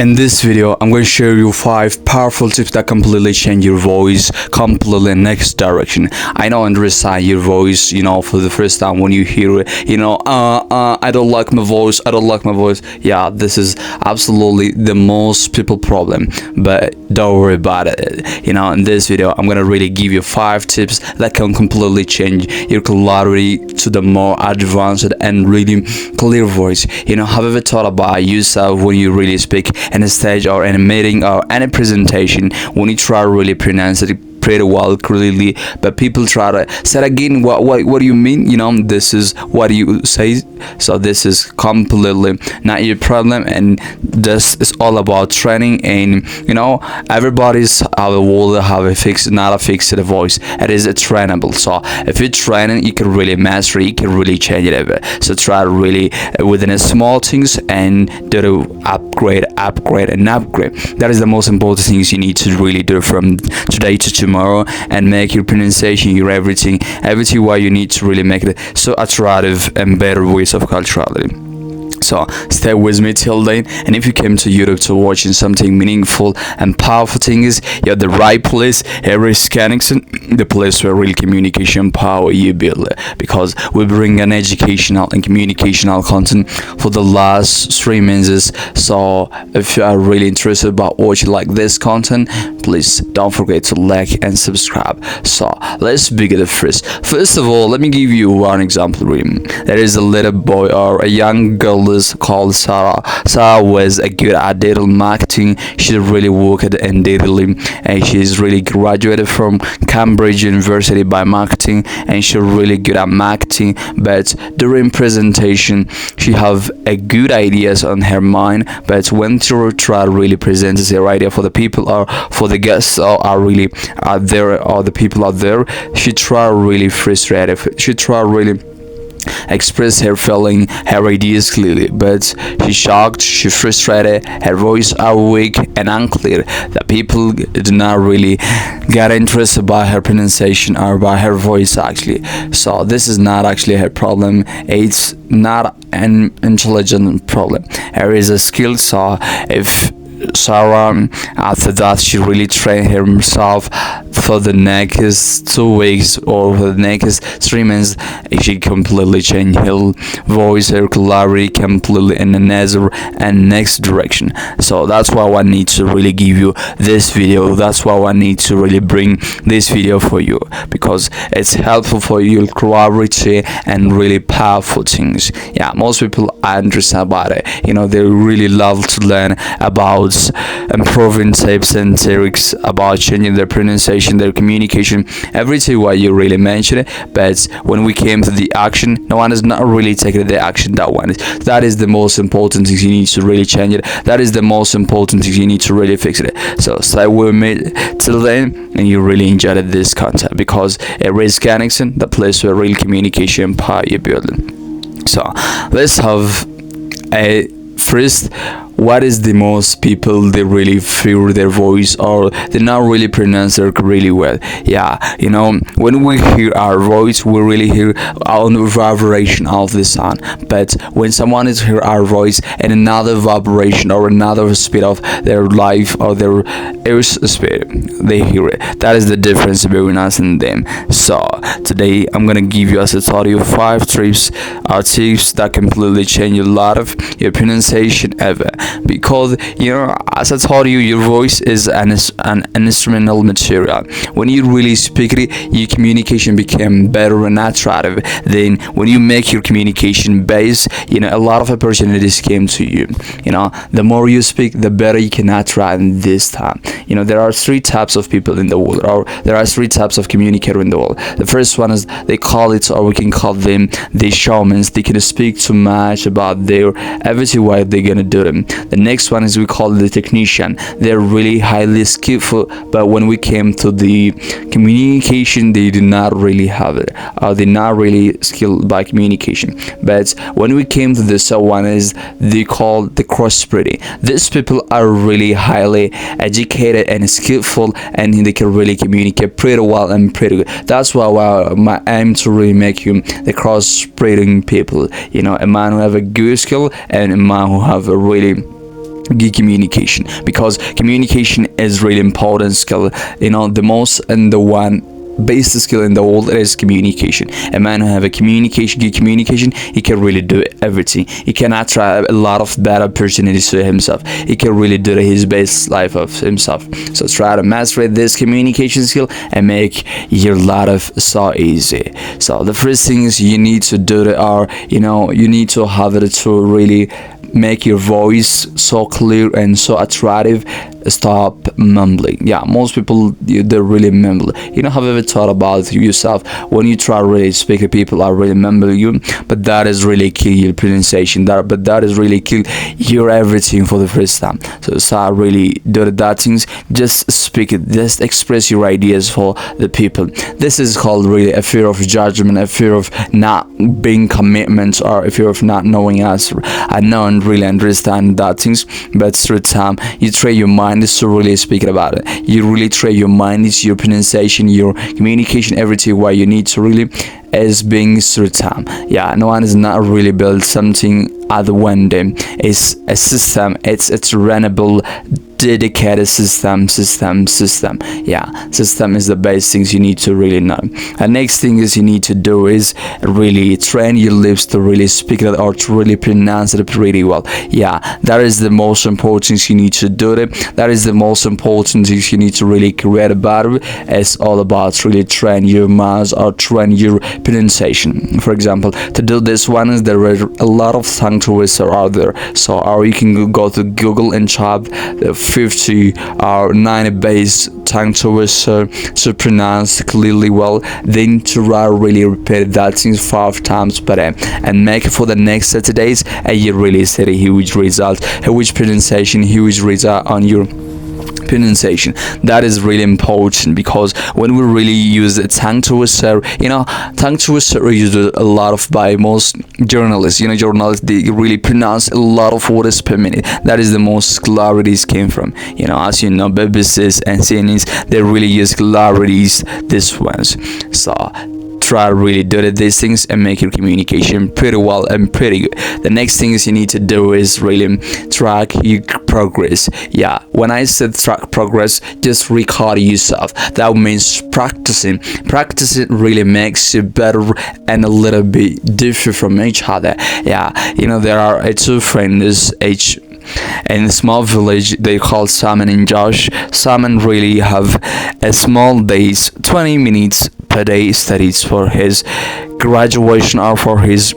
In this video, I'm going to share you 5 powerful tips that completely change your voice completely next direction. I know understand your voice, for the first time when you hear it, I don't like my voice, Yeah, this is absolutely the most people problem, but don't worry about it. In this video, I'm going to really give you 5 tips that can completely change your clarity to the more advanced and really clear voice. Have you ever thought about yourself when you really speak in a stage or in a meeting or any presentation, when you try to really pronounce it pretty well clearly, but people try to say again, what do you mean? This is what you say. So this is completely not your problem, and this is all about training. And everybody's will have a fixed, not a fixed voice. It is a trainable. So if you train it, you can really master it, you can really change it ever. So try to really within a small things and do the upgrade. That is the most important things you need to really do from today to tomorrow, and make your pronunciation, your everything what you need to really make it so attractive and better ways of culturality. So stay with me till then, and if you came to YouTube to watching something meaningful and powerful things, you're at the right place. Here is Scanningson, the place where real communication power you build, because we bring an educational and communicational content for the last 3 minutes. So if you are really interested about watching like this content, please don't forget to like and subscribe. So let's begin first of all, let me give you one example. There is a little boy or a young girl called Sarah. Sarah was a good at digital marketing. She really worked in digital, and she's really graduated from Cambridge University by marketing, and she's really good at marketing. But during presentation, she have a good ideas on her mind, but when she try to really present her idea for the people or for the guests are really out there, or the people out there, she try really frustrated. She try really express her feeling, her ideas clearly, but she's shocked, she's frustrated, her voice are weak and unclear. The people do not really get interested by her pronunciation or by her voice actually. So this is not actually her problem. It's not an intelligent problem. There is a skill. So if Sarah, after that, she really trained herself for the next 2 weeks or for the next 3 months. She completely changed her voice, her clarity completely in another and next direction. So that's why I need to really give you this video. That's why I need to really bring this video for you, because it's helpful for your clarity and really powerful things. Yeah, most people understand about it. They really love to learn about improving tips and tricks about changing their pronunciation, their communication, everything what you really mentioned. But when we came to the action, no one is not really taking the action. That is the most important thing. You need to really change it. That is the most important thing. You need to really fix it. So stay with me till then, and you really enjoyed this content, because it is Scanningson, the place where real communication power you building. So let's have a first. What is the most people they really fear their voice, or they not really pronounce it really well? Yeah, when we hear our voice, we really hear our vibration of the sound. But when someone is hear our voice and another vibration or another speed of their life or their ear speed, they hear it. That is the difference between us and them. So today I'm gonna give you, as I told you, 5 tips that completely change a lot of your pronunciation ever. Because as I told you, your voice is an instrumental material. When you really speak it, your communication became better and attractive. Then when you make your communication base, a lot of opportunities came to you. The more you speak, the better you can attract this time. There are 3 types of people in the world, or there are 3 types of communicators in the world. The first one is, they call it, or we can call them, the showmans. They can speak too much about their everything what they're gonna do them. The next one is, we call it the technician. They're really highly skillful, but when we came to the communication, they do not really have it, or they're not really skilled by communication. But when we came to this one is, they call the cross-breeding. These people are really highly educated and skillful, and they can really communicate pretty well and pretty good. That's why my aim to really make you the cross-breeding people. A man who have a good skill and a man who have a really good communication, because communication is really important skill. The most and the one basic skill in the world is communication. A man who have a good communication, he can really do everything. He can attract a lot of bad opportunities to himself. He can really do his best life of himself. So try to master this communication skill and make your life so easy. So the first things you need to do are, you need to have it to really make your voice so clear and so attractive. Stop mumbling. Yeah, most people, they really mumble. Have you ever thought about yourself when you try to really speak to people are really mumbling you? But that is really kill your pronunciation. That is really kill your everything for the first time. So start really do that things. Just speak it. Just express your ideas for the people. This is called really a fear of judgment, a fear of not being commitment, or a fear of not knowing answer. I don't really understand that things, but through time you train your mind is to really speak about it. You really train your mind, it's your pronunciation, your communication, everything where you need to really is being through time. Yeah, no one is not really built something at one day. It's a system. It's runnable, dedicated system. Yeah, system is the best things you need to really know. And next thing is you need to do is really train your lips to really speak it or to really pronounce it pretty well. Yeah, that is the most important things you need to do it. That is the most important things you need to really create about it. It's all about really train your mouth or train your pronunciation. For example, to do this one, there are a lot of tongue twisters out there. So, or you can go to Google and type the 50 or 90 base tongue twister to pronounce clearly well. Then to really repeat that thing 5 times per day and make it for the next 30 days, and you really see a huge result, a huge pronunciation, huge result on your pronunciation. That is really important, because when we really use the tongue twister, tongue twister is used a lot of by most journalists. Journalists, they really pronounce a lot of words per minute. That is the most clarities came from. As you know, BBCs and CNNs, they really use clarities, these ones. So try to really do these things and make your communication pretty well and pretty good. The next things you need to do is really track your progress. Yeah, when I said track progress, just record yourself. That means practicing really makes you better and a little bit different from each other. Yeah, there are two friends each in a small village. They call Simon and Josh. Simon really have a small days, 20 minutes per day studies for his graduation or for his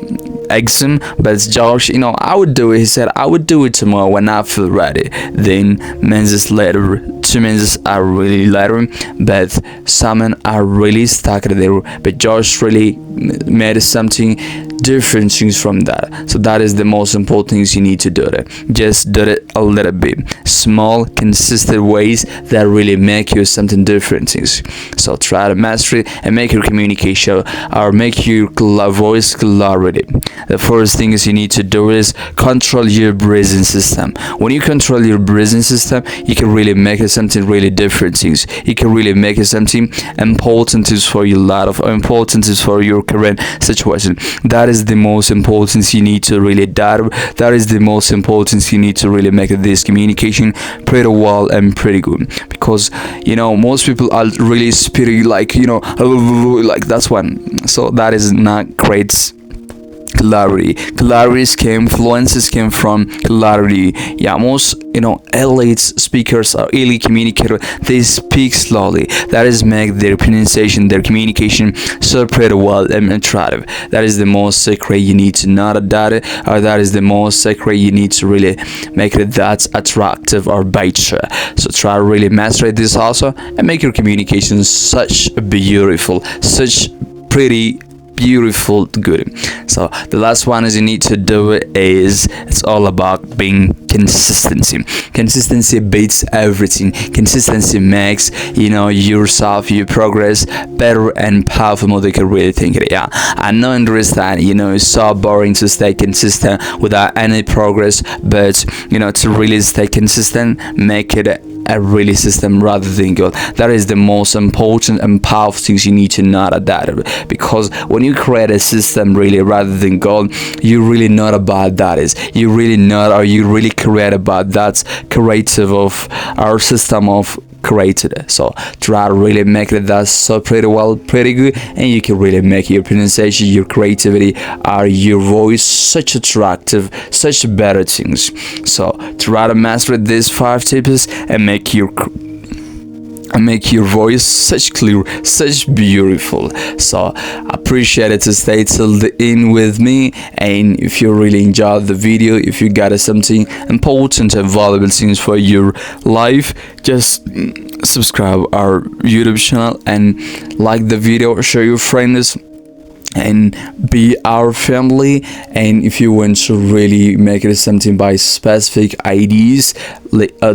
exam. But Josh, I would do it. He said, I would do it tomorrow when I feel ready. Then minutes later, 2 minutes are really later, but Simon are really stuck there. But Josh really made something different things from that. So that is the most important things you need to do it. Just do it a little bit, small consistent ways that really make you something different things. So try to master it and make your communication or make your voice clarity. The first thing is you need to do is control your breathing system. When you control your breathing system, you can really make it something really different things. You can really make it something important for your life, or important for your current situation. That is the most important you need to really do. That is the most important you need to really make this communication pretty well and pretty good, because most people are really speaking like that's one. So that is not great. Clarity came, fluencies came from clarity. Yeah, most elite speakers or elite communicators, they speak slowly. That is make their pronunciation, their communication so pretty well and attractive. That is the most secret you need to know about it, or that is the most secret you need to really make it that attractive or better. So try to really master this also and make your communication such beautiful, such pretty beautiful good. So the last one is you need to do is it's all about being consistency beats everything. Consistency makes yourself, your progress better and powerful more than you can really think it. Yeah, I know and understand it's so boring to stay consistent without any progress, but to really stay consistent, make it a really system rather than God. That is the most important and powerful things you need to know at that, because when you create a system really rather than God, you really not about that is, you really not, or you really create about that's creative of our system of created. So try to really make it that's so pretty well, pretty good, and you can really make your pronunciation, your creativity, or your voice such attractive, such better things. So try to master these 5 tips and make your voice such clear, such beautiful. So appreciate it to stay till the end with me, and if you really enjoyed the video, if you got something important and valuable things for your life, just subscribe our YouTube channel and like the video, share your friends, and be our family. And if you want to really make it something by specific ideas,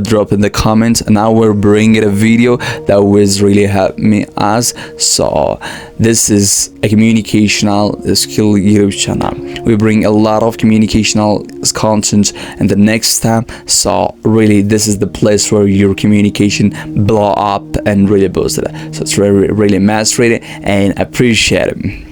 drop in the comments, and I will bring it a video that will really help me as. So this is a communicational skill YouTube channel. We bring a lot of communicational content and the next time. So really this is the place where your communication blow up and really boost it. So it's really master it and appreciate it.